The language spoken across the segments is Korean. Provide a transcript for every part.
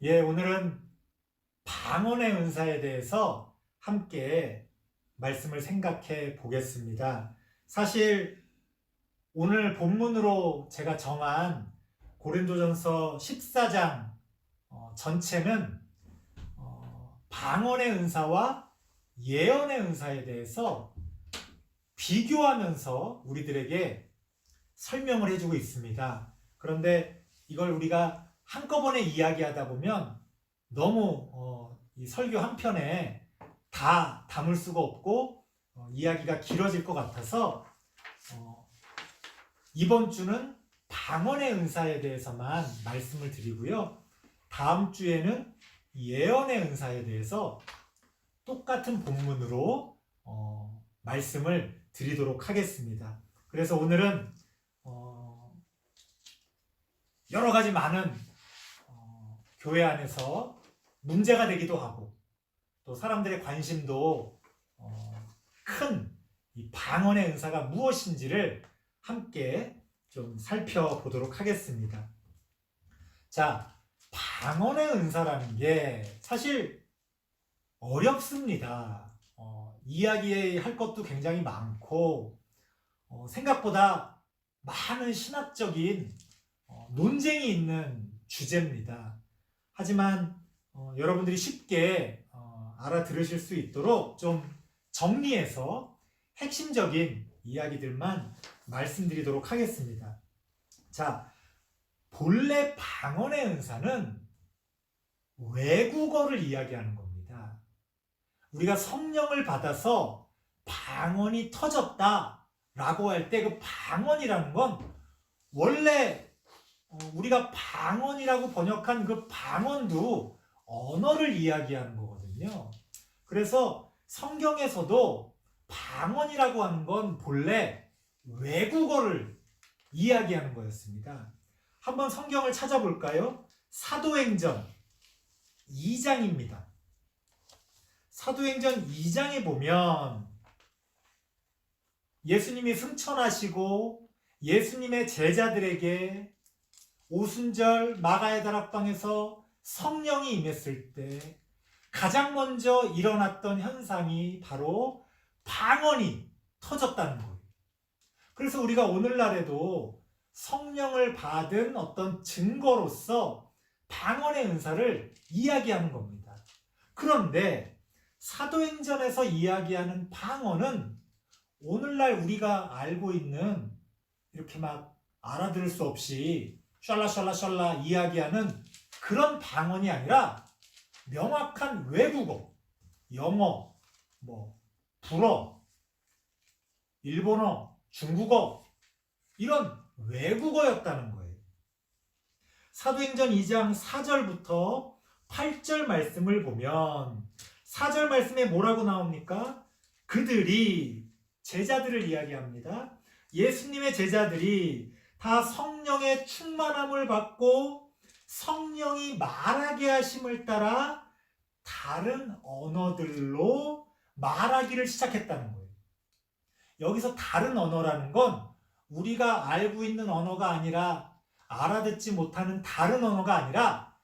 오늘은 방언의 은사에 대해서 함께 말씀을 생각해 보겠습니다. 사실 오늘 본문으로 제가 정한 고린도전서 14장 전체는 방언의 은사와 예언의 은사에 대해서 비교하면서 우리들에게 설명을 해주고 있습니다. 그런데 이걸 우리가 한꺼번에 이야기하다 보면 너무 이 설교 한 편에 다 담을 수가 없고 이야기가 길어질 것 같아서 이번 주는 방언의 은사에 대해서만 말씀을 드리고요. 다음 주에는 예언의 은사에 대해서 똑같은 본문으로 말씀을 드리도록 하겠습니다. 그래서 오늘은 여러 가지 많은 교회 안에서 문제가 되기도 하고 또 사람들의 관심도 큰 이 방언의 은사가 무엇인지를 함께 좀 살펴보도록 하겠습니다. 자, 방언의 은사라는 게 사실 어렵습니다. 이야기할 것도 굉장히 많고 생각보다 많은 신학적인 논쟁이 있는 주제입니다. 하지만 여러분들이 쉽게 알아들으실 수 있도록 좀 정리해서 핵심적인 이야기들만 말씀드리도록 하겠습니다. 자, 본래 방언의 은사는 외국어를 이야기하는 겁니다. 우리가 성령을 받아서 방언이 터졌다라고 할 때 그 방언이라는 건 원래 우리가 방언이라고 번역한 그 방언도 언어를 이야기하는 거거든요. 그래서 성경에서도 방언이라고 하는 건 본래 외국어를 이야기하는 거였습니다. 한번 성경을 찾아볼까요? 사도행전 2장입니다. 사도행전 2장에 보면 예수님이 승천하시고 예수님의 제자들에게 오순절 마가의 다락방에서 성령이 임했을 때 가장 먼저 일어났던 현상이 바로 방언이 터졌다는 거예요. 그래서 우리가 오늘날에도 성령을 받은 어떤 증거로서 방언의 은사를 이야기하는 겁니다. 그런데 사도행전에서 이야기하는 방언은 오늘날 우리가 알고 있는 이렇게 막 알아들을 수 없이 샬라샬라샬라 이야기하는 그런 방언이 아니라 명확한 외국어, 영어, 불어, 일본어, 중국어 이런 외국어였다는 거예요. 사도행전 2장 4절부터 8절 말씀을 보면 4절 말씀에 뭐라고 나옵니까? 그들이 제자들을 이야기합니다. 예수님의 제자들이 다 성령의 충만함을 받고 성령이 말하게 하심을 따라 다른 언어들로 말하기를 시작했다는 거예요. 여기서 다른 언어라는 건 우리가 알고 있는 언어가 아니라 알아듣지 못하는 다른 언어가 아니라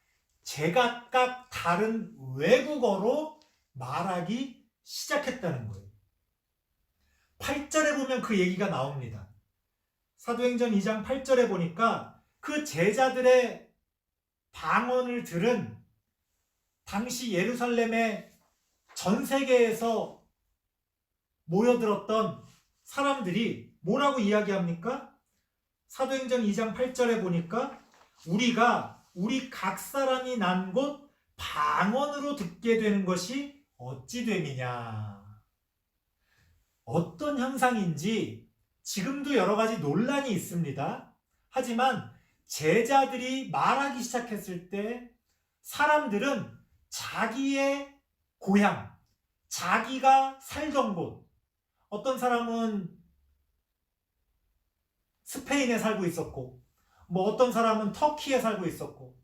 제각각 다른 외국어로 말하기 시작했다는 거예요. 8절에 보면 그 얘기가 나옵니다. 사도행전 2장 8절에 보니까 그 제자들의 방언을 들은 당시 예루살렘의 전 세계에서 모여들었던 사람들이 뭐라고 이야기합니까? 사도행전 2장 8절에 보니까 우리 각 사람이 난 곳 방언으로 듣게 되는 것이 어찌 됨이냐. 어떤 현상인지 지금도 여러 가지 논란이 있습니다. 하지만 제자들이 말하기 시작했을 때 사람들은 자기의 고향, 자기가 살던 곳, 어떤 사람은 스페인에 살고 있었고, 어떤 사람은 터키에 살고 있었고,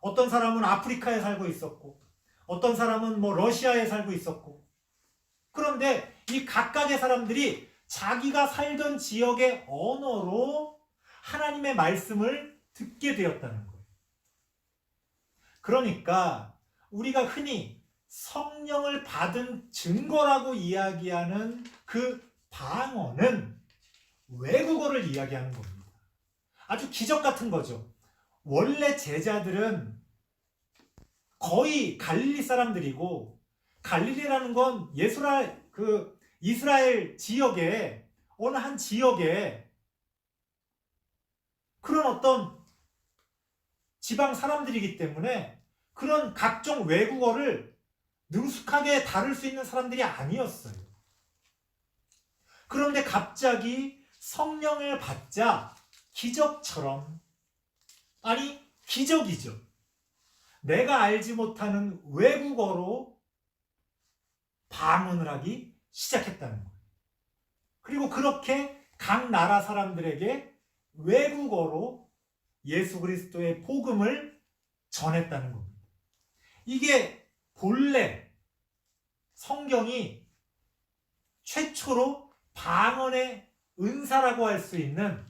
어떤 사람은 아프리카에 살고 있었고, 어떤 사람은 러시아에 살고 있었고, 그런데 이 각각의 사람들이 자기가 살던 지역의 언어로 하나님의 말씀을 듣게 되었다는 거예요. 그러니까 우리가 흔히 성령을 받은 증거라고 이야기하는 그 방언은 외국어를 이야기하는 겁니다. 아주 기적 같은 거죠. 원래 제자들은 거의 갈릴리 사람들이고, 갈릴리라는 건 이스라엘 지역에, 어느 한 지역에 그런 어떤 지방 사람들이기 때문에 그런 각종 외국어를 능숙하게 다룰 수 있는 사람들이 아니었어요. 그런데 갑자기 성령을 받자 기적처럼, 아니 기적이죠. 내가 알지 못하는 외국어로 방언을 하기 시작했다는 거예요. 그리고 그렇게 각 나라 사람들에게 외국어로 예수 그리스도의 복음을 전했다는 겁니다. 이게 본래 성경이 최초로 방언의 은사라고 할 수 있는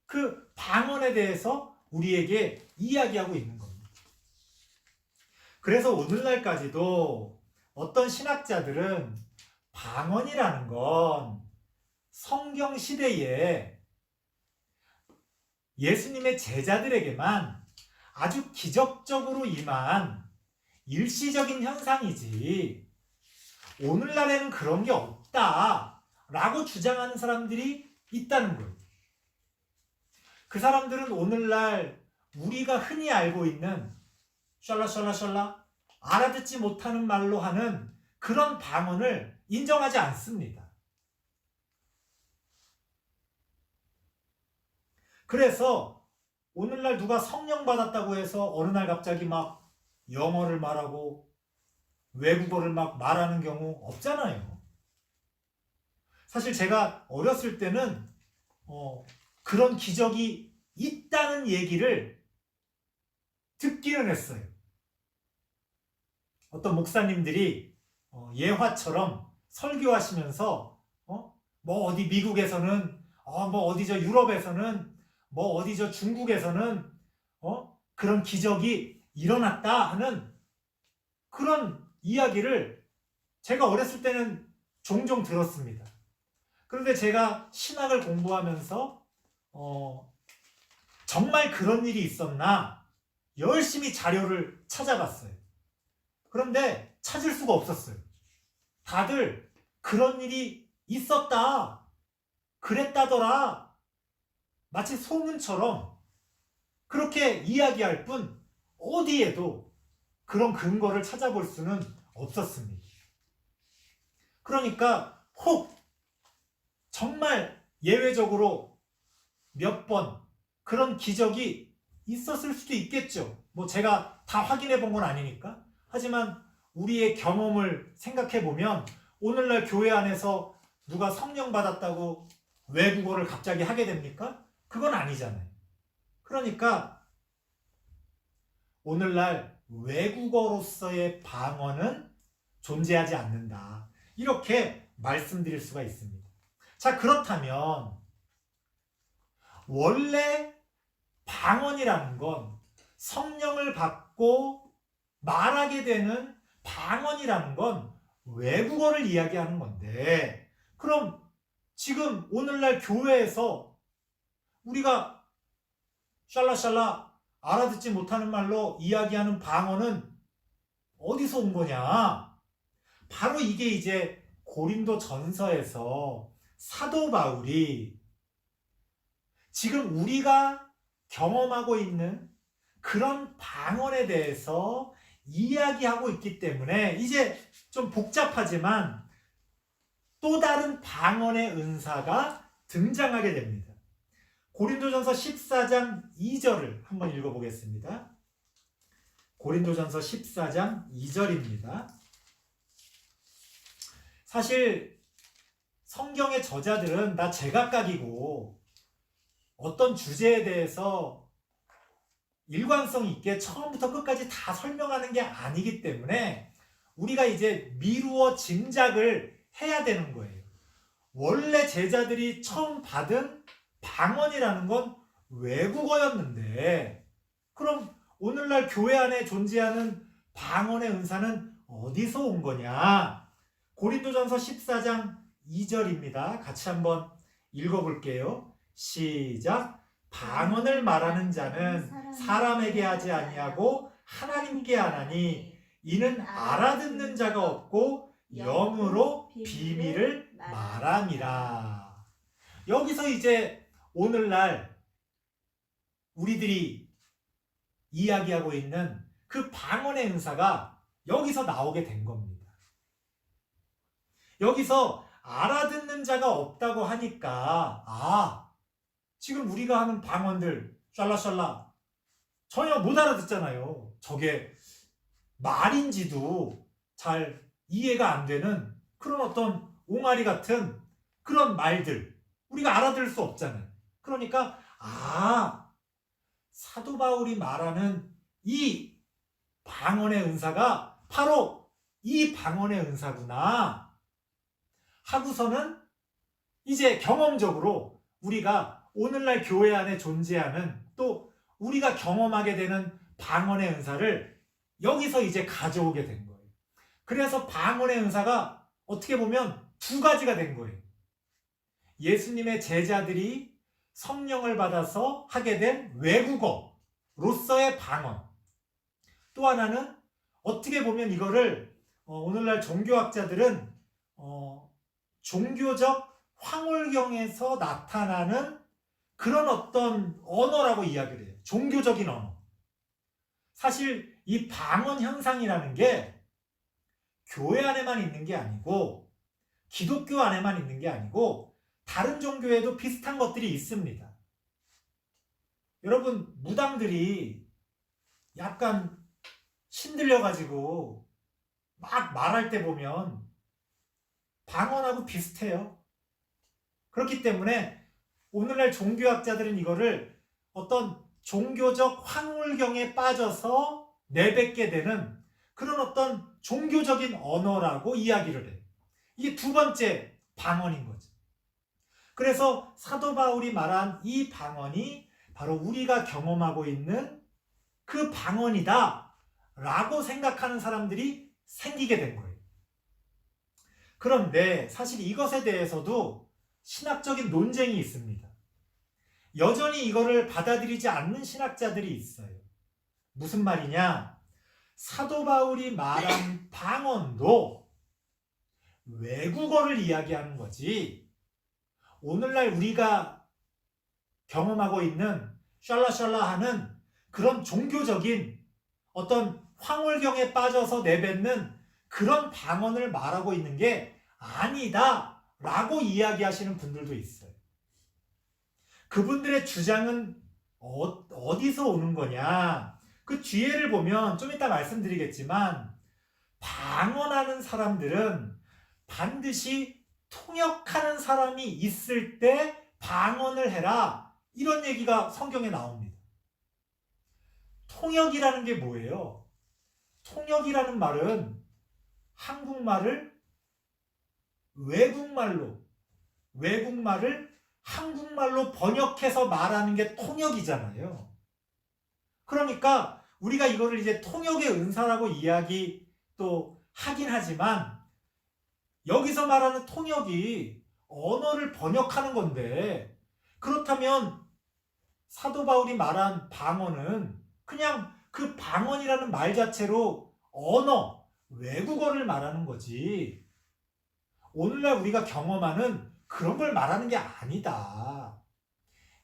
그 방언에 대해서 우리에게 이야기하고 있는 겁니다. 그래서 오늘날까지도 어떤 신학자들은 방언이라는 건 성경 시대에 예수님의 제자들에게만 아주 기적적으로 임한 일시적인 현상이지 오늘날에는 그런 게 없다라고 주장하는 사람들이 있다는 거예요. 그 사람들은 오늘날 우리가 흔히 알고 있는 샬라샬라샬라 알아듣지 못하는 말로 하는 그런 방언을 인정하지 않습니다. 그래서 오늘날 누가 성령 받았다고 해서 어느 날 갑자기 막 영어를 말하고 외국어를 막 말하는 경우 없잖아요. 사실 제가 어렸을 때는 그런 기적이 있다는 얘기를 듣기는 했어요. 어떤 목사님들이 예화처럼 설교하시면서 뭐 어디 미국에서는 뭐 어디 저 유럽에서는 뭐 어디 저 중국에서는 그런 기적이 일어났다 하는 그런 이야기를 제가 어렸을 때는 종종 들었습니다. 그런데 제가 신학을 공부하면서 정말 그런 일이 있었나 열심히 자료를 찾아봤어요. 그런데 찾을 수가 없었어요. 다들 그런 일이 있었다, 그랬다더라, 마치 소문처럼 그렇게 이야기할 뿐 어디에도 그런 근거를 찾아볼 수는 없었습니다. 그러니까 혹 정말 예외적으로 몇 번 그런 기적이 있었을 수도 있겠죠. 뭐 제가 다 확인해 본 건 아니니까. 하지만 우리의 경험을 생각해 보면 오늘날 교회 안에서 누가 성령 받았다고 외국어를 갑자기 하게 됩니까? 그건 아니잖아요. 그러니까 오늘날 외국어로서의 방언은 존재하지 않는다. 이렇게 말씀드릴 수가 있습니다. 자, 그렇다면 원래 방언이라는 건 성령을 받고 말하게 되는 방언이라는 건 외국어를 이야기하는 건데, 그럼 지금 오늘날 교회에서 우리가 샬라샬라 알아듣지 못하는 말로 이야기하는 방언은 어디서 온 거냐? 바로 이게 이제 고린도 전서에서 사도 바울이 지금 우리가 경험하고 있는 그런 방언에 대해서 이야기하고 있기 때문에 이제 좀 복잡하지만 또 다른 방언의 은사가 등장하게 됩니다. 고린도전서 14장 2절을 한번 읽어보겠습니다. 고린도전서 14장 2절입니다. 사실 성경의 저자들은 다 제각각이고 어떤 주제에 대해서 일관성 있게 처음부터 끝까지 다 설명하는 게 아니기 때문에 우리가 이제 미루어 짐작을 해야 되는 거예요. 원래 제자들이 처음 받은 방언이라는 건 외국어였는데, 그럼 오늘날 교회 안에 존재하는 방언의 은사는 어디서 온 거냐? 고린도전서 14장 2절입니다. 같이 한번 읽어볼게요. 시작. 방언을 말하는 자는 사람에게 하지 아니하고 하나님께 하나니 이는 알아듣는 자가 없고 영으로 비밀을 말함이라. 여기서 이제 오늘날 우리들이 이야기하고 있는 그 방언의 은사가 여기서 나오게 된 겁니다. 여기서 알아듣는 자가 없다고 하니까 지금 우리가 하는 방언들 샬라샬라 전혀 못 알아듣잖아요. 저게 말인지도 잘 이해가 안 되는 그런 어떤 옹알이 같은 그런 말들 우리가 알아들을 수 없잖아요. 그러니까 사도 바울이 말하는 이 방언의 은사가 바로 이 방언의 은사구나 하고서는 이제 경험적으로 우리가 오늘날 교회 안에 존재하는 또 우리가 경험하게 되는 방언의 은사를 여기서 이제 가져오게 된 거예요. 그래서 방언의 은사가 어떻게 보면 두 가지가 된 거예요. 예수님의 제자들이 성령을 받아서 하게 된 외국어로서의 방언. 또 하나는 어떻게 보면 이거를 오늘날 종교학자들은 종교적 황홀경에서 나타나는 그런 어떤 언어라고 이야기를 해요. 종교적인 언어. 사실 이 방언 현상이라는 게 교회 안에만 있는 게 아니고 기독교 안에만 있는 게 아니고 다른 종교에도 비슷한 것들이 있습니다. 여러분 무당들이 약간 신들려가지고 막 말할 때 보면 방언하고 비슷해요. 그렇기 때문에 오늘날 종교학자들은 이거를 어떤 종교적 황홀경에 빠져서 내뱉게 되는 그런 어떤 종교적인 언어라고 이야기를 해요. 이게 두 번째 방언인 거죠. 그래서 사도 바울이 말한 이 방언이 바로 우리가 경험하고 있는 그 방언이다 라고 생각하는 사람들이 생기게 된 거예요. 그런데 사실 이것에 대해서도 신학적인 논쟁이 있습니다. 여전히 이거를 받아들이지 않는 신학자들이 있어요. 무슨 말이냐? 사도 바울이 말한 방언도 외국어를 이야기하는 거지 오늘날 우리가 경험하고 있는 샬라샬라 하는 그런 종교적인 어떤 황홀경에 빠져서 내뱉는 그런 방언을 말하고 있는 게 아니다 라고 이야기하시는 분들도 있어요. 그분들의 주장은 어디서 오는 거냐? 그 뒤에를 보면 좀 이따 말씀드리겠지만 방언하는 사람들은 반드시 통역하는 사람이 있을 때 방언을 해라 이런 얘기가 성경에 나옵니다. 통역이라는 게 뭐예요? 통역이라는 말은 한국말을 외국말을 한국말로 번역해서 말하는 게 통역이잖아요. 그러니까 우리가 이거를 이제 통역의 은사라고 이야기 또 하긴 하지만 여기서 말하는 통역이 언어를 번역하는 건데 그렇다면 사도 바울이 말한 방언은 그냥 그 방언이라는 말 자체로 언어, 외국어를 말하는 거지 오늘날 우리가 경험하는 그런 걸 말하는 게 아니다.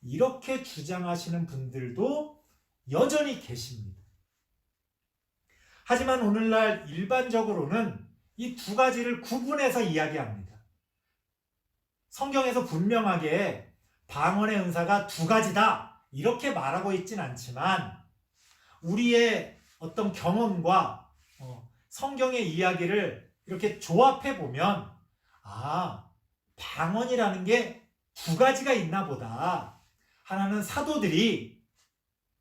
이렇게 주장하시는 분들도 여전히 계십니다. 하지만 오늘날 일반적으로는 이 두 가지를 구분해서 이야기합니다. 성경에서 분명하게 방언의 은사가 두 가지다 이렇게 말하고 있진 않지만 우리의 어떤 경험과 성경의 이야기를 이렇게 조합해 보면 방언이라는 게 두 가지가 있나 보다. 하나는 사도들이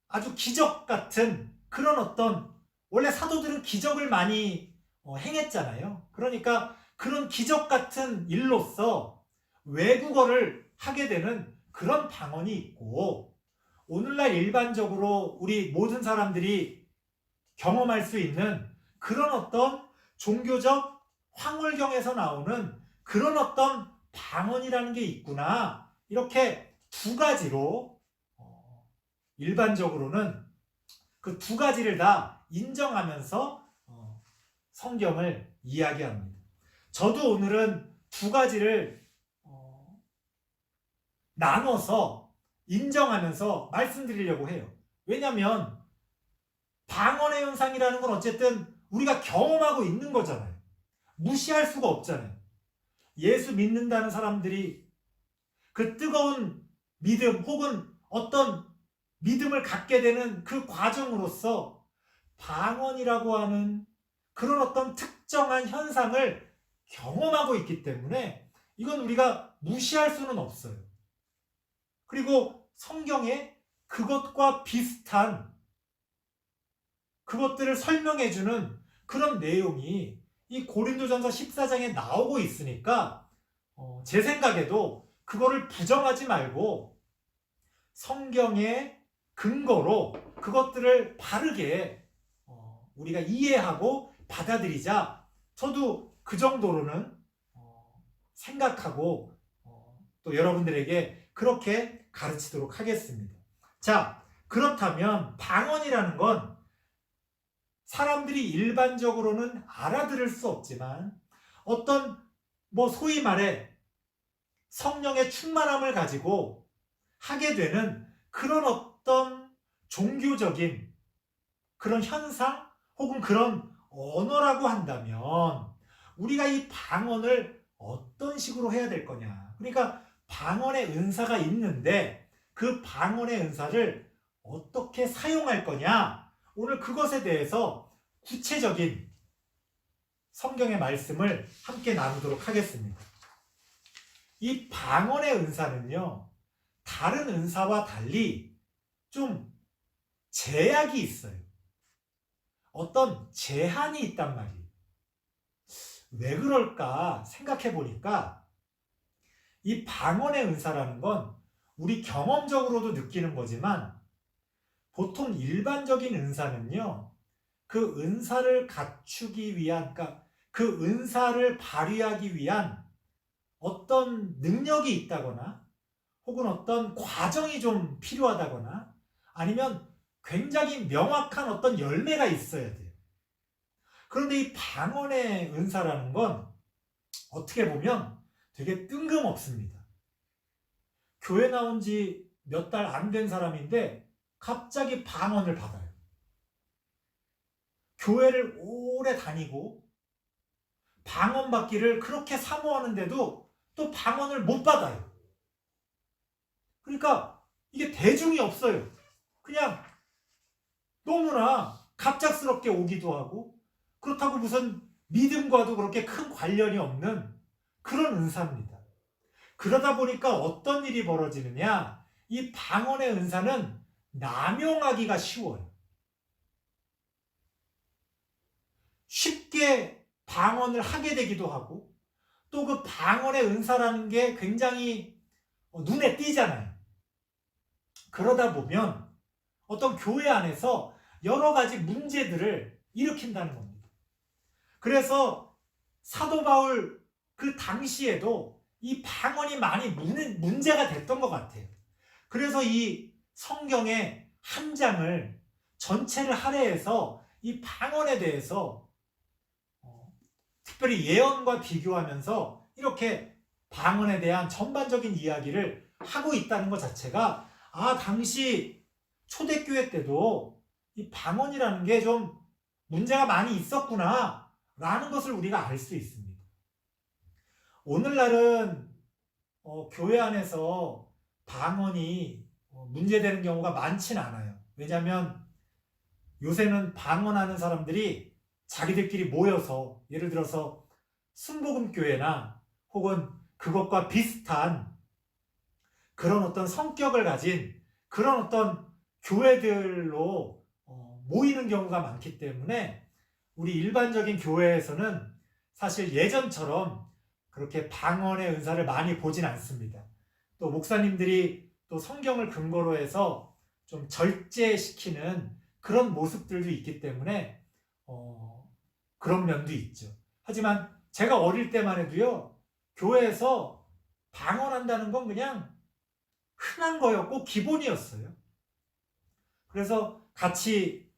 아주 기적 같은 그런 어떤 원래 사도들은 기적을 많이 행했잖아요. 그러니까 그런 기적 같은 일로서 외국어를 하게 되는 그런 방언이 있고 오늘날 일반적으로 우리 모든 사람들이 경험할 수 있는 그런 어떤 종교적 황홀경에서 나오는 그런 어떤 방언이라는 게 있구나. 이렇게 두 가지로 일반적으로는 그 두 가지를 다 인정하면서 성경을 이야기합니다. 저도 오늘은 두 가지를 나눠서 인정하면서 말씀드리려고 해요. 왜냐하면 방언의 현상이라는 건 어쨌든 우리가 경험하고 있는 거잖아요. 무시할 수가 없잖아요. 예수 믿는다는 사람들이 그 뜨거운 믿음 혹은 어떤 믿음을 갖게 되는 그 과정으로서 방언이라고 하는 그런 어떤 특정한 현상을 경험하고 있기 때문에 이건 우리가 무시할 수는 없어요. 그리고 성경에 그것과 비슷한 그것들을 설명해주는 그런 내용이 이 고린도전서 14장에 나오고 있으니까 제 생각에도 그거를 부정하지 말고 성경의 근거로 그것들을 바르게 우리가 이해하고 받아들이자. 저도 그 정도로는 생각하고 또 여러분들에게 그렇게 가르치도록 하겠습니다. 자, 그렇다면 방언이라는 건 사람들이 일반적으로는 알아들을 수 없지만 어떤 소위 말해 성령의 충만함을 가지고 하게 되는 그런 어떤 종교적인 그런 현상 혹은 그런 언어라고 한다면 우리가 이 방언을 어떤 식으로 해야 될 거냐. 그러니까 방언의 은사가 있는데 그 방언의 은사를 어떻게 사용할 거냐. 오늘 그것에 대해서 구체적인 성경의 말씀을 함께 나누도록 하겠습니다. 이 방언의 은사는요, 다른 은사와 달리 좀 제약이 있어요. 어떤 제한이 있단 말이에요. 왜 그럴까 생각해 보니까 이 방언의 은사라는 건 우리 경험적으로도 느끼는 거지만 보통 일반적인 은사는요, 그 은사를 갖추기 위한, 그러니까 그 은사를 발휘하기 위한 어떤 능력이 있다거나 혹은 어떤 과정이 좀 필요하다거나 아니면 굉장히 명확한 어떤 열매가 있어야 돼요. 그런데 이 방언의 은사라는 건 어떻게 보면 되게 뜬금없습니다. 교회 나온 지 몇 달 안 된 사람인데 갑자기 방언을 받아요. 교회를 오래 다니고 방언 받기를 그렇게 사모하는데도 또 방언을 못 받아요. 그러니까 이게 대중이 없어요. 그냥 너무나 갑작스럽게 오기도 하고 그렇다고 무슨 믿음과도 그렇게 큰 관련이 없는 그런 은사입니다. 그러다 보니까 어떤 일이 벌어지느냐, 이 방언의 은사는 남용하기가 쉬워요. 쉽게 방언을 하게 되기도 하고 또 그 방언의 은사라는 게 굉장히 눈에 띄잖아요. 그러다 보면 어떤 교회 안에서 여러 가지 문제들을 일으킨다는 겁니다. 그래서 사도 바울 그 당시에도 이 방언이 많이 문제가 됐던 것 같아요. 그래서 이 성경의 한 장을 전체를 할애해서 이 방언에 대해서 특별히 예언과 비교하면서 이렇게 방언에 대한 전반적인 이야기를 하고 있다는 것 자체가 당시 초대교회 때도 이 방언이라는 게 좀 문제가 많이 있었구나 라는 것을 우리가 알 수 있습니다. 오늘날은 교회 안에서 방언이 문제되는 경우가 많진 않아요. 왜냐하면 요새는 방언하는 사람들이 자기들끼리 모여서 예를 들어서 순복음교회나 혹은 그것과 비슷한 그런 어떤 성격을 가진 그런 어떤 교회들로 모이는 경우가 많기 때문에 우리 일반적인 교회에서는 사실 예전처럼 그렇게 방언의 은사를 많이 보진 않습니다. 또 목사님들이 또 성경을 근거로 해서 좀 절제시키는 그런 모습들도 있기 때문에 그런 면도 있죠. 하지만 제가 어릴 때만 해도요, 교회에서 방언한다는 건 그냥 흔한 거였고 기본이었어요. 그래서 같이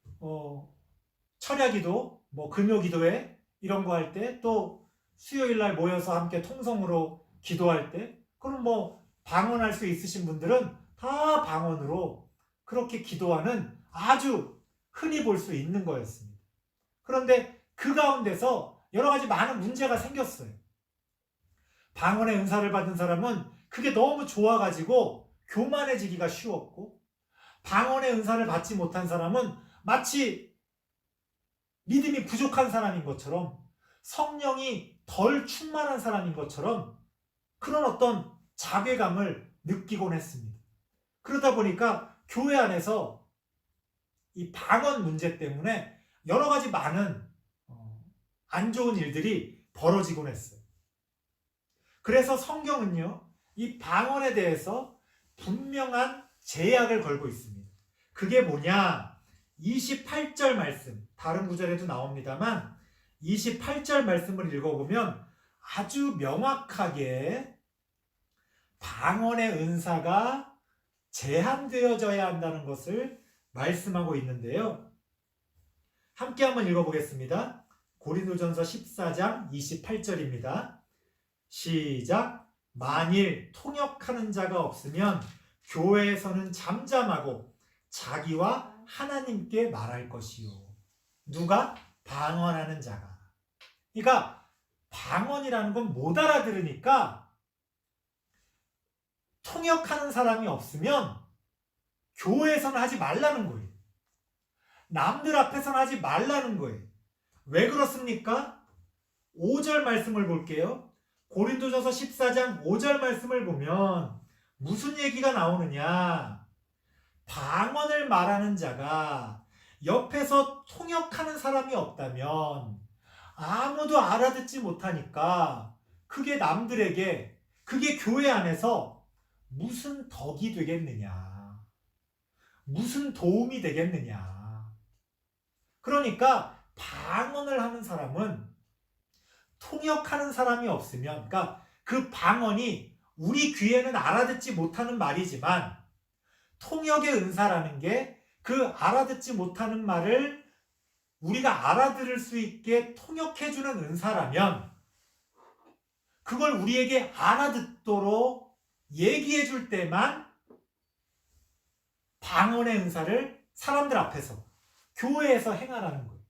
철야기도, 뭐 금요기도회 이런 거 할 때, 또 수요일 날 모여서 함께 통성으로 기도할 때, 그럼 뭐 방언할 수 있으신 분들은 다 방언으로 그렇게 기도하는 아주 흔히 볼 수 있는 거였습니다. 그런데 그 가운데서 여러 가지 많은 문제가 생겼어요. 방언의 은사를 받은 사람은 그게 너무 좋아가지고 교만해지기가 쉬웠고, 방언의 은사를 받지 못한 사람은 마치 믿음이 부족한 사람인 것처럼, 성령이 덜 충만한 사람인 것처럼 그런 어떤 자괴감을 느끼곤 했습니다. 그러다 보니까 교회 안에서 이 방언 문제 때문에 여러 가지 많은 안 좋은 일들이 벌어지곤 했어요. 그래서 성경은요, 이 방언에 대해서 분명한 제약을 걸고 있습니다. 그게 뭐냐? 28절 말씀, 다른 구절에도 나옵니다만 28절 말씀을 읽어보면 아주 명확하게 방언의 은사가 제한되어져야 한다는 것을 말씀하고 있는데요. 함께 한번 읽어보겠습니다. 고린도전서 14장 28절입니다. 시작. 만일 통역하는 자가 없으면 교회에서는 잠잠하고 자기와 하나님께 말할 것이요. 누가? 방언하는 자가. 그러니까 방언이라는 건 못 알아들으니까 통역하는 사람이 없으면 교회에서는 하지 말라는 거예요. 남들 앞에서는 하지 말라는 거예요. 왜 그렇습니까? 5절 말씀을 볼게요. 고린도전서 14장 5절 말씀을 보면 무슨 얘기가 나오느냐? 방언을 말하는 자가 옆에서 통역하는 사람이 없다면 아무도 알아듣지 못하니까 그게 남들에게, 그게 교회 안에서 무슨 덕이 되겠느냐? 무슨 도움이 되겠느냐? 그러니까 방언을 하는 사람은 통역하는 사람이 없으면, 그러니까 그 방언이 우리 귀에는 알아듣지 못하는 말이지만 통역의 은사라는 게 그 알아듣지 못하는 말을 우리가 알아들을 수 있게 통역해주는 은사라면 그걸 우리에게 알아듣도록 얘기해줄 때만 방언의 은사를 사람들 앞에서, 교회에서 행하라는 거예요.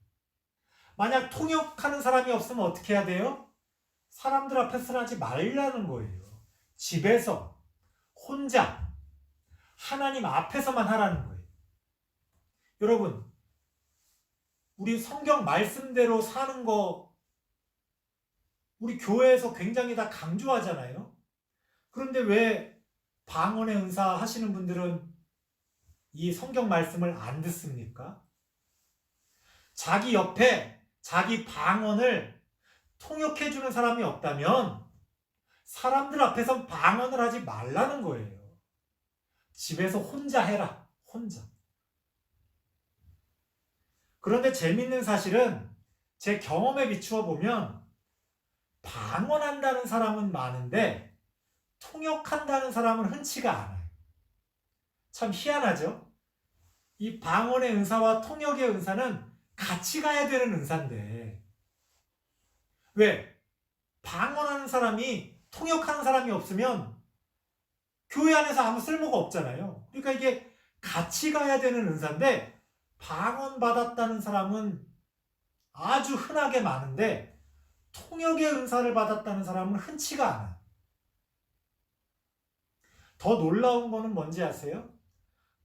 만약 통역하는 사람이 없으면 어떻게 해야 돼요? 사람들 앞에서는 하지 말라는 거예요. 집에서 혼자 하나님 앞에서만 하라는 거예요. 여러분, 우리 성경 말씀대로 사는 거 우리 교회에서 굉장히 다 강조하잖아요. 그런데 왜 방언의 은사 하시는 분들은 이 성경 말씀을 안 듣습니까? 자기 옆에 자기 방언을 통역해주는 사람이 없다면 사람들 앞에서 방언을 하지 말라는 거예요. 집에서 혼자 해라. 혼자. 그런데 재밌는 사실은 제 경험에 비추어 보면 방언한다는 사람은 많은데 통역한다는 사람은 흔치가 않아요. 참 희한하죠? 이 방언의 은사와 통역의 은사는 같이 가야 되는 은사인데 왜? 방언하는 사람이 통역하는 사람이 없으면 교회 안에서 아무 쓸모가 없잖아요. 그러니까 이게 같이 가야 되는 은사인데 방언 받았다는 사람은 아주 흔하게 많은데 통역의 은사를 받았다는 사람은 흔치가 않아요. 더 놀라운 거는 뭔지 아세요?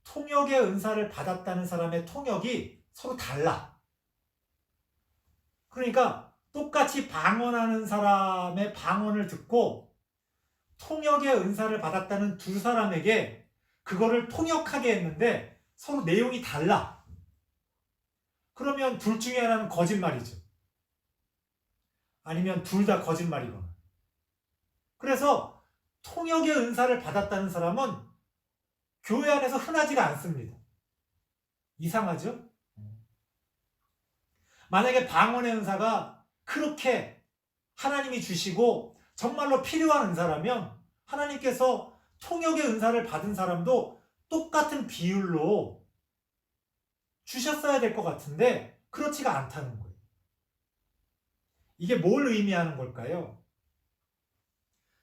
통역의 은사를 받았다는 사람의 통역이 서로 달라. 그러니까 똑같이 방언하는 사람의 방언을 듣고 통역의 은사를 받았다는 두 사람에게 그거를 통역하게 했는데 서로 내용이 달라. 그러면 둘 중에 하나는 거짓말이죠. 아니면 둘 다 거짓말이거나. 그래서 통역의 은사를 받았다는 사람은 교회 안에서 흔하지가 않습니다. 이상하죠? 만약에 방언의 은사가 그렇게 하나님이 주시고 정말로 필요한 은사라면 하나님께서 통역의 은사를 받은 사람도 똑같은 비율로 주셨어야 될 것 같은데 그렇지가 않다는 거예요. 이게 뭘 의미하는 걸까요?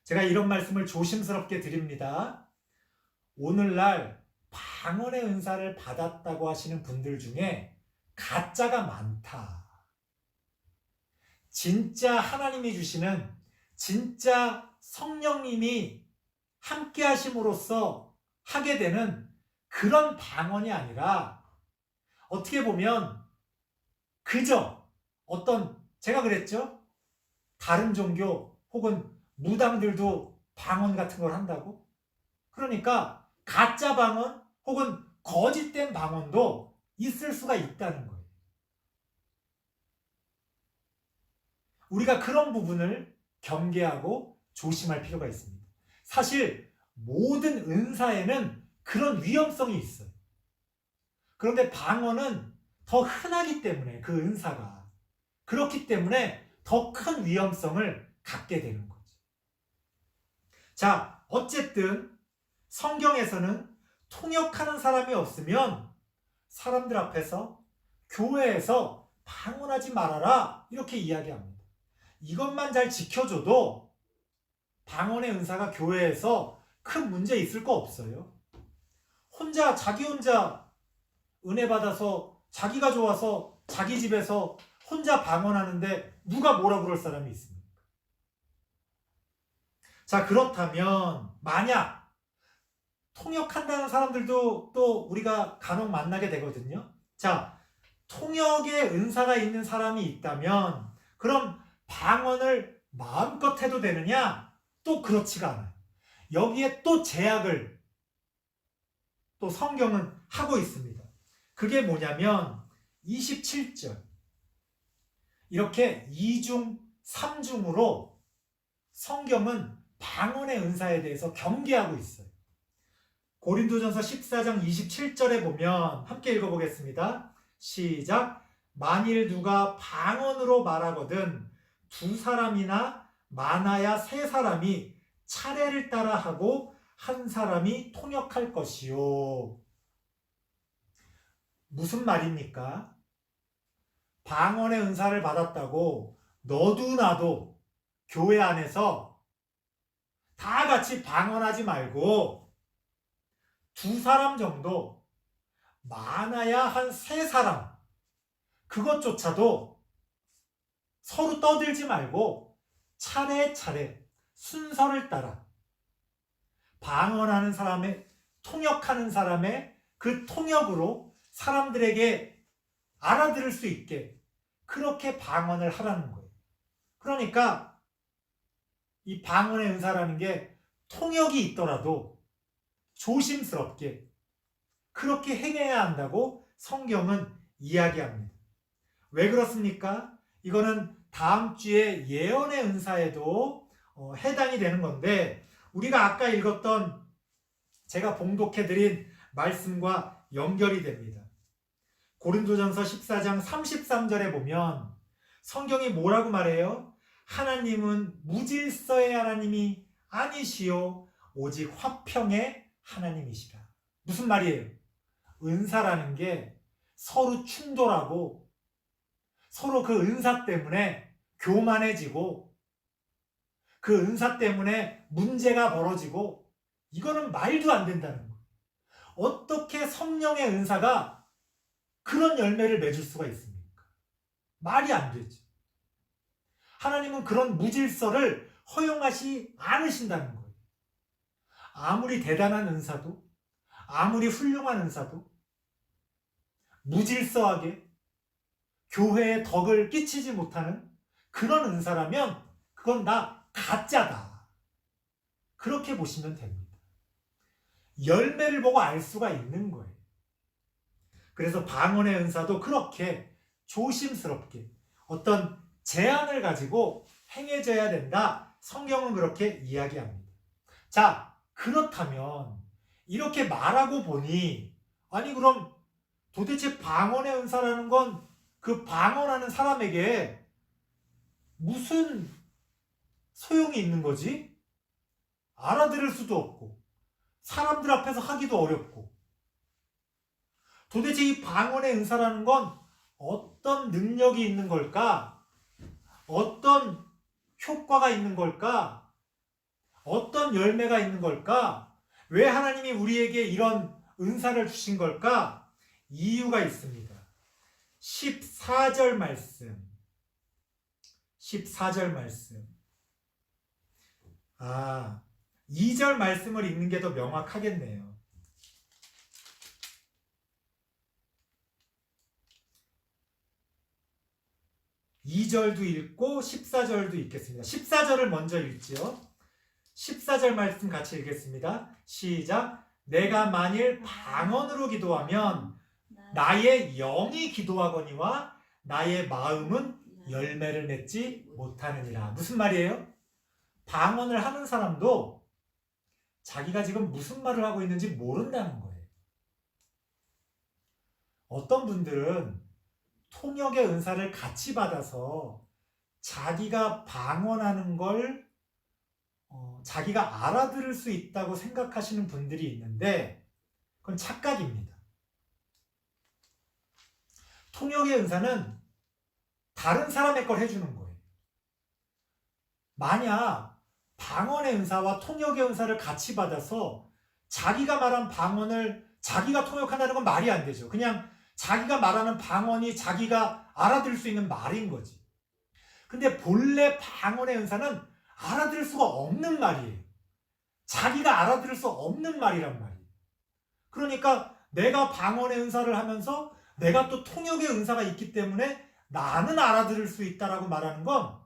제가 이런 말씀을 조심스럽게 드립니다. 오늘날 방언의 은사를 받았다고 하시는 분들 중에 가짜가 많다. 진짜 하나님이 주시는 진짜 성령님이 함께 하심으로써 하게 되는 그런 방언이 아니라 어떻게 보면 그저 어떤 제가 그랬죠? 다른 종교 혹은 무당들도 방언 같은 걸 한다고? 그러니까 가짜 방언 혹은 거짓된 방언도 있을 수가 있다는 거예요. 우리가 그런 부분을 경계하고 조심할 필요가 있습니다. 사실 모든 은사에는 그런 위험성이 있어요. 그런데 방언은 더 흔하기 때문에 그 은사가 그렇기 때문에 더 큰 위험성을 갖게 되는 거죠. 자, 어쨌든 성경에서는 통역하는 사람이 없으면 사람들 앞에서 교회에서 방언하지 말아라 이렇게 이야기합니다. 이것만 잘 지켜줘도 방언의 은사가 교회에서 큰 문제 있을 거 없어요. 자기 혼자 은혜 받아서 자기가 좋아서 자기 집에서 혼자 방언하는데 누가 뭐라 그럴 사람이 있습니까? 자, 그렇다면 만약 통역한다는 사람들도 또 우리가 간혹 만나게 되거든요. 자, 통역의 은사가 있는 사람이 있다면 그럼 방언을 마음껏 해도 되느냐? 또 그렇지가 않아요. 여기에 또 제약을 또 성경은 하고 있습니다. 그게 뭐냐면 27절 이렇게 2중 3중으로 성경은 방언의 은사에 대해서 경계하고 있어요. 고린도전서 14장 27절에 보면 함께 읽어보겠습니다. 시작. 만일 누가 방언으로 말하거든 두 사람이나 많아야 세 사람이 차례를 따라 하고 한 사람이 통역할 것이요. 무슨 말입니까? 방언의 은사를 받았다고 너도 나도 교회 안에서 다 같이 방언하지 말고 두 사람 정도, 많아야 한 세 사람, 그것조차도 서로 떠들지 말고 차례차례 순서를 따라 방언하는 사람의, 통역하는 사람의 그 통역으로 사람들에게 알아들을 수 있게 그렇게 방언을 하라는 거예요. 그러니까 이 방언의 은사라는 게 통역이 있더라도 조심스럽게 그렇게 행해야 한다고 성경은 이야기합니다. 왜 그렇습니까? 이거는 다음 주에 예언의 은사에도 해당이 되는 건데 우리가 아까 읽었던 제가 봉독해드린 말씀과 연결이 됩니다. 고린도전서 14장 33절에 보면 성경이 뭐라고 말해요? 하나님은 무질서의 하나님이 아니시오 오직 화평의 하나님이시라. 무슨 말이에요? 은사라는 게 서로 충돌하고 서로 그 은사 때문에 교만해지고 그 은사 때문에 문제가 벌어지고 이거는 말도 안 된다는 거예요. 어떻게 성령의 은사가 그런 열매를 맺을 수가 있습니까? 말이 안 되죠. 하나님은 그런 무질서를 허용하지 않으신다는 거예요. 아무리 대단한 은사도 아무리 훌륭한 은사도 무질서하게 교회에 덕을 끼치지 못하는 그런 은사라면 그건 다 가짜다. 그렇게 보시면 됩니다. 열매를 보고 알 수가 있는 거예요. 그래서 방언의 은사도 그렇게 조심스럽게 어떤 제한을 가지고 행해져야 된다. 성경은 그렇게 이야기합니다. 자, 그렇다면 이렇게 말하고 보니 아니 그럼 도대체 방언의 은사라는 건 그 방언하는 사람에게 무슨 소용이 있는 거지? 알아들을 수도 없고 사람들 앞에서 하기도 어렵고 도대체 이 방언의 은사라는 건 어떤 능력이 있는 걸까? 어떤 효과가 있는 걸까? 어떤 열매가 있는 걸까? 왜 하나님이 우리에게 이런 은사를 주신 걸까? 이유가 있습니다. 14절 말씀. 14절 말씀. 2절 말씀을 읽는 게 더 명확하겠네요. 2절도 읽고 14절도 읽겠습니다. 14절을 먼저 읽지요. 14절 말씀 같이 읽겠습니다. 시작. 내가 만일 방언으로 기도하면 나의 영이 기도하거니와 나의 마음은 열매를 맺지 못하느니라. 무슨 말이에요? 방언을 하는 사람도 자기가 지금 무슨 말을 하고 있는지 모른다는 거예요. 어떤 분들은 통역의 은사를 같이 받아서 자기가 방언하는 걸 자기가 알아들을 수 있다고 생각하시는 분들이 있는데 그건 착각입니다. 통역의 은사는 다른 사람의 걸 해주는 거예요. 만약 방언의 은사와 통역의 은사를 같이 받아서 자기가 말한 방언을 자기가 통역한다는 건 말이 안 되죠. 그냥 자기가 말하는 방언이 자기가 알아들을 수 있는 말인 거지. 근데 본래 방언의 은사는 알아들을 수가 없는 말이에요. 자기가 알아들을 수 없는 말이란 말이에요. 그러니까 내가 방언의 은사를 하면서 내가 또 통역의 은사가 있기 때문에 나는 알아들을 수 있다라고 말하는 건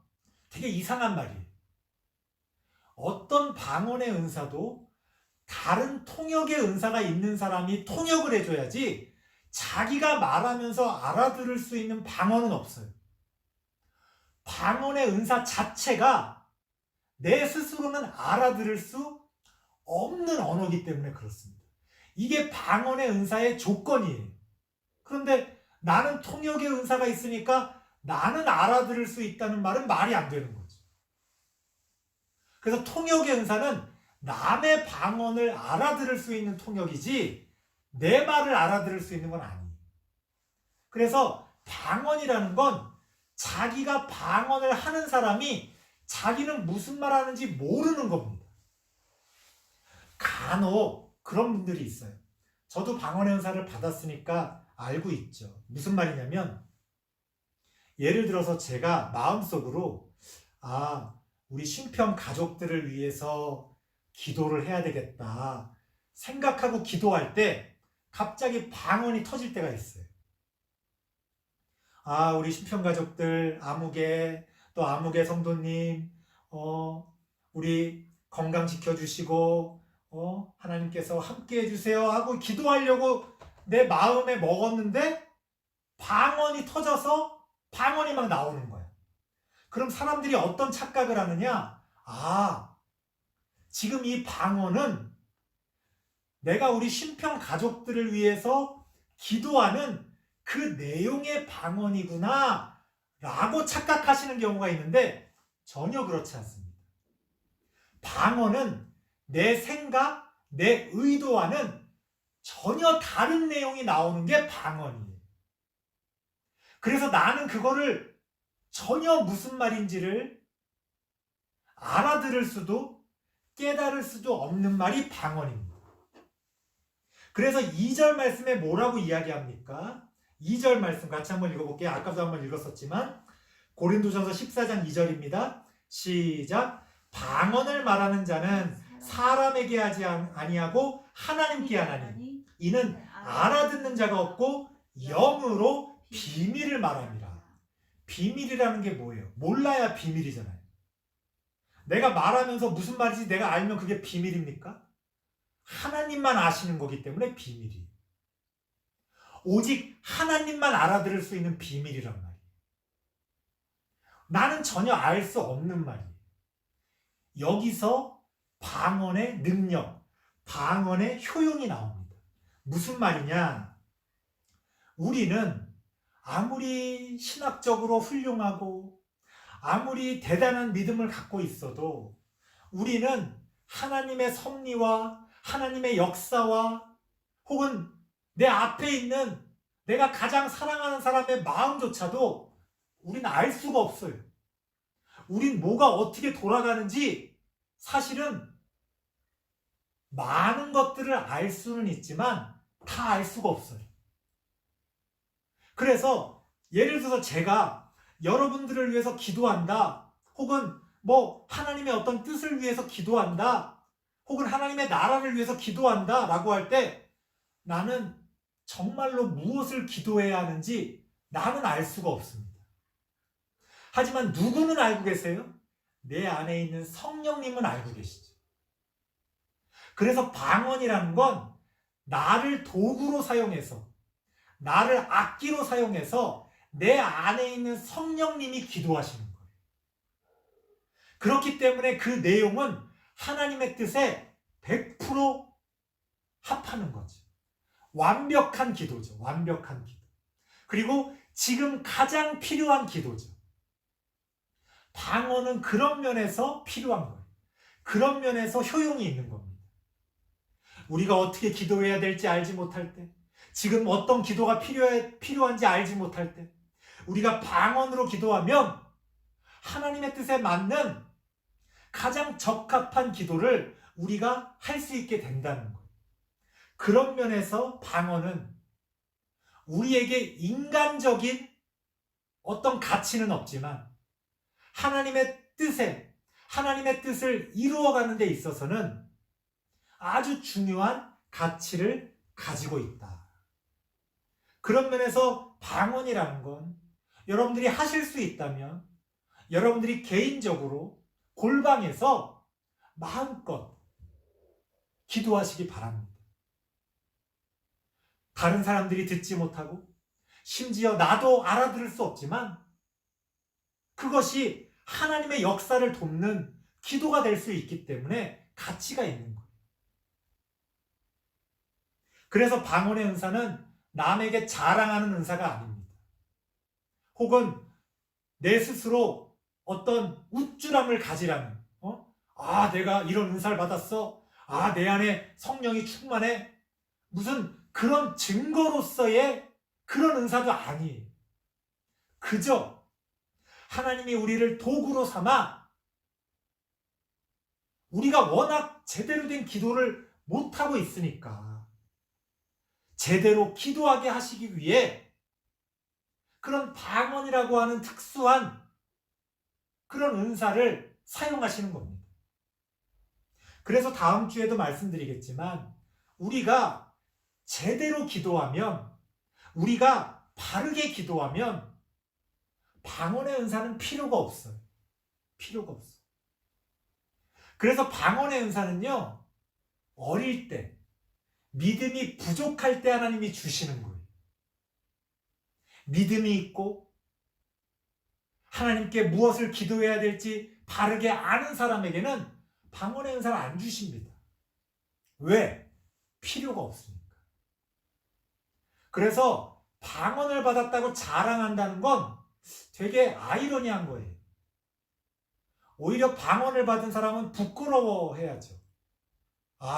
되게 이상한 말이에요. 어떤 방언의 은사도 다른 통역의 은사가 있는 사람이 통역을 해줘야지 자기가 말하면서 알아들을 수 있는 방언은 없어요. 방언의 은사 자체가 내 스스로는 알아들을 수 없는 언어이기 때문에 그렇습니다. 이게 방언의 은사의 조건이에요. 그런데 나는 통역의 은사가 있으니까 나는 알아들을 수 있다는 말은 말이 안 되는 거죠. 그래서 통역의 은사는 남의 방언을 알아들을 수 있는 통역이지 내 말을 알아들을 수 있는 건 아니에요. 그래서 방언이라는 건 자기가 방언을 하는 사람이 자기는 무슨 말 하는지 모르는 겁니다. 간혹 그런 분들이 있어요. 저도 방언의 은사를 받았으니까 알고 있죠. 무슨 말이냐면 예를 들어서 제가 마음속으로 우리 신평 가족들을 위해서 기도를 해야 되겠다 생각하고 기도할 때 갑자기 방언이 터질 때가 있어요. 우리 신평 가족들 아무개 또 아무개 성도님 우리 건강 지켜주시고 하나님께서 함께 해주세요 하고 기도하려고 내 마음에 먹었는데 방언이 터져서 방언이 막 나오는 거야. 그럼 사람들이 어떤 착각을 하느냐? 지금 이 방언은 내가 우리 신평 가족들을 위해서 기도하는 그 내용의 방언이구나 라고 착각하시는 경우가 있는데 전혀 그렇지 않습니다. 방언은 내 생각, 내 의도와는 전혀 다른 내용이 나오는 게 방언이에요. 그래서 나는 그거를 전혀 무슨 말인지를 알아들을 수도 깨달을 수도 없는 말이 방언입니다. 그래서 2절 말씀에 뭐라고 이야기합니까? 2절 말씀 같이 한번 읽어볼게요. 아까도 한번 읽었었지만 고린도전서 14장 2절입니다. 시작. 방언을 말하는 자는 사람에게 하지 아니하고 하나님께 하나니 이는 알아듣는 자가 없고 영으로 비밀을 말합니다. 비밀이라는 게 뭐예요? 몰라야 비밀이잖아요. 내가 말하면서 무슨 말인지 내가 알면 그게 비밀입니까? 하나님만 아시는 거기 때문에 비밀이에요. 오직 하나님만 알아들을 수 있는 비밀이란 말이에요. 나는 전혀 알 수 없는 말이에요. 여기서 방언의 능력, 방언의 효용이 나옵니다. 무슨 말이냐? 우리는 아무리 신학적으로 훌륭하고 아무리 대단한 믿음을 갖고 있어도 우리는 하나님의 섭리와 하나님의 역사와 혹은 내 앞에 있는 내가 가장 사랑하는 사람의 마음조차도 우리는 알 수가 없어요. 우린 뭐가 어떻게 돌아가는지 사실은 많은 것들을 알 수는 있지만 다 알 수가 없어요. 그래서 예를 들어서 제가 여러분들을 위해서 기도한다, 혹은 하나님의 어떤 뜻을 위해서 기도한다, 혹은 하나님의 나라를 위해서 기도한다 라고 할 때 나는 정말로 무엇을 기도해야 하는지 나는 알 수가 없습니다. 하지만 누구는 알고 계세요? 내 안에 있는 성령님은 알고 계시죠. 그래서 방언이라는 건 나를 도구로 사용해서, 나를 악기로 사용해서 내 안에 있는 성령님이 기도하시는 거예요. 그렇기 때문에 그 내용은 하나님의 뜻에 100% 합하는 거죠. 완벽한 기도죠. 완벽한 기도. 그리고 지금 가장 필요한 기도죠. 방언은 그런 면에서 필요한 거예요. 그런 면에서 효용이 있는 겁니다. 우리가 어떻게 기도해야 될지 알지 못할 때, 지금 어떤 기도가 필요한지 알지 못할 때, 우리가 방언으로 기도하면 하나님의 뜻에 맞는 가장 적합한 기도를 우리가 할 수 있게 된다는 거예요. 그런 면에서 방언은 우리에게 인간적인 어떤 가치는 없지만 하나님의 뜻을 이루어가는 데 있어서는 아주 중요한 가치를 가지고 있다. 그런 면에서 방언이라는 건 여러분들이 하실 수 있다면 여러분들이 개인적으로 골방에서 마음껏 기도하시기 바랍니다. 다른 사람들이 듣지 못하고 심지어 나도 알아들을 수 없지만 그것이 하나님의 역사를 돕는 기도가 될 수 있기 때문에 가치가 있는 거예요. 그래서 방언의 은사는 남에게 자랑하는 은사가 아닙니다. 혹은 내 스스로 어떤 우쭐함을 가지라는, 내가 이런 은사를 받았어. 내 안에 성령이 충만해. 무슨 그런 증거로서의 그런 은사도 아니에요. 그저 하나님이 우리를 도구로 삼아 우리가 워낙 제대로 된 기도를 못하고 있으니까 제대로 기도하게 하시기 위해 그런 방언이라고 하는 특수한 그런 은사를 사용하시는 겁니다. 그래서 다음 주에도 말씀드리겠지만 우리가 제대로 기도하면, 우리가 바르게 기도하면 방언의 은사는 필요가 없어요. 필요가 없어요. 그래서 방언의 은사는요, 어릴 때, 믿음이 부족할 때 하나님이 주시는 거예요. 믿음이 있고 하나님께 무엇을 기도해야 될지 바르게 아는 사람에게는 방언의 은사를 안 주십니다. 왜? 필요가 없으니까. 그래서 방언을 받았다고 자랑한다는 건 되게 아이러니한 거예요. 오히려 방언을 받은 사람은 부끄러워해야죠.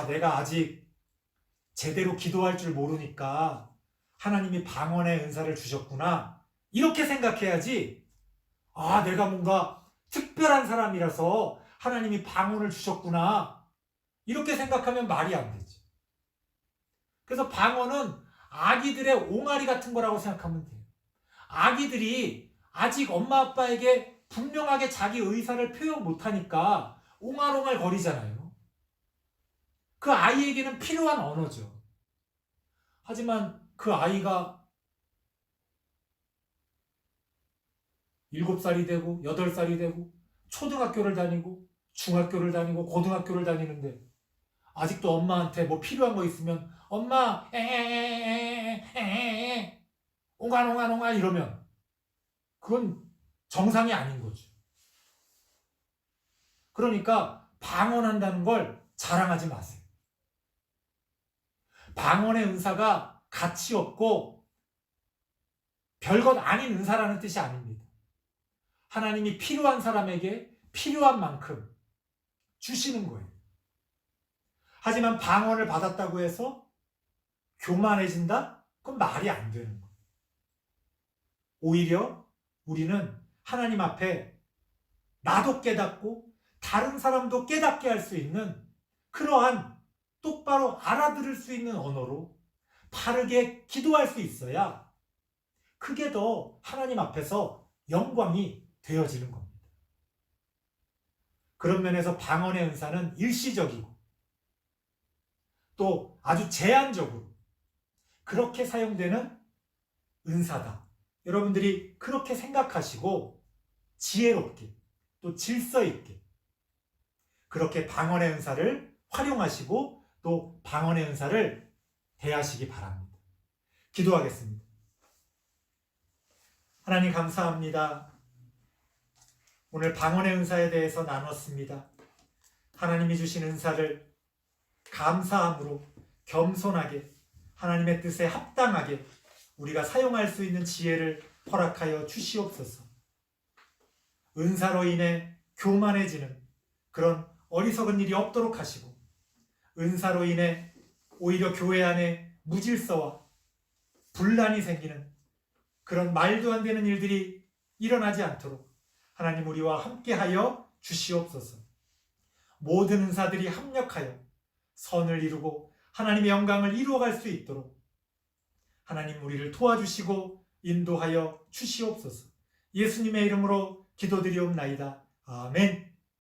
내가 아직 제대로 기도할 줄 모르니까 하나님이 방언의 은사를 주셨구나. 이렇게 생각해야지, 내가 뭔가 특별한 사람이라서 하나님이 방언을 주셨구나. 이렇게 생각하면 말이 안 되지. 그래서 방언은 아기들의 옹알이 같은 거라고 생각하면 돼요. 아기들이 아직 엄마 아빠에게 분명하게 자기 의사를 표현 못하니까 옹알옹알 거리잖아요. 그 아이에게는 필요한 언어죠. 하지만 그 아이가 7살이 되고 8살이 되고 초등학교를 다니고 중학교를 다니고 고등학교를 다니는데 아직도 엄마한테 뭐 필요한 거 있으면 엄마 옹알옹알 이러면 그건 정상이 아닌 거죠. 그러니까 방언한다는 걸 자랑하지 마세요. 방언의 은사가 가치 없고 별것 아닌 은사라는 뜻이 아닙니다. 하나님이 필요한 사람에게 필요한 만큼 주시는 거예요. 하지만 방언을 받았다고 해서 교만해진다? 그건 말이 안 되는 거예요. 오히려 우리는 하나님 앞에 나도 깨닫고 다른 사람도 깨닫게 할 수 있는 그러한 똑바로 알아들을 수 있는 언어로 바르게 기도할 수 있어야 그게 더 하나님 앞에서 영광이 되어지는 겁니다. 그런 면에서 방언의 은사는 일시적이고 또 아주 제한적으로 그렇게 사용되는 은사다. 여러분들이 그렇게 생각하시고 지혜롭게 또 질서 있게 그렇게 방언의 은사를 활용하시고 또 방언의 은사를 대하시기 바랍니다. 기도하겠습니다. 하나님 감사합니다. 오늘 방언의 은사에 대해서 나눴습니다. 하나님이 주신 은사를 감사함으로 겸손하게 하나님의 뜻에 합당하게 우리가 사용할 수 있는 지혜를 허락하여 주시옵소서. 은사로 인해 교만해지는 그런 어리석은 일이 없도록 하시고 은사로 인해 오히려 교회 안에 무질서와 분란이 생기는 그런 말도 안 되는 일들이 일어나지 않도록 하나님 우리와 함께하여 주시옵소서. 모든 은사들이 합력하여 선을 이루고 하나님의 영광을 이루어갈 수 있도록 하나님 우리를 도와주시고 인도하여 주시옵소서. 예수님의 이름으로 기도드리옵나이다. 아멘.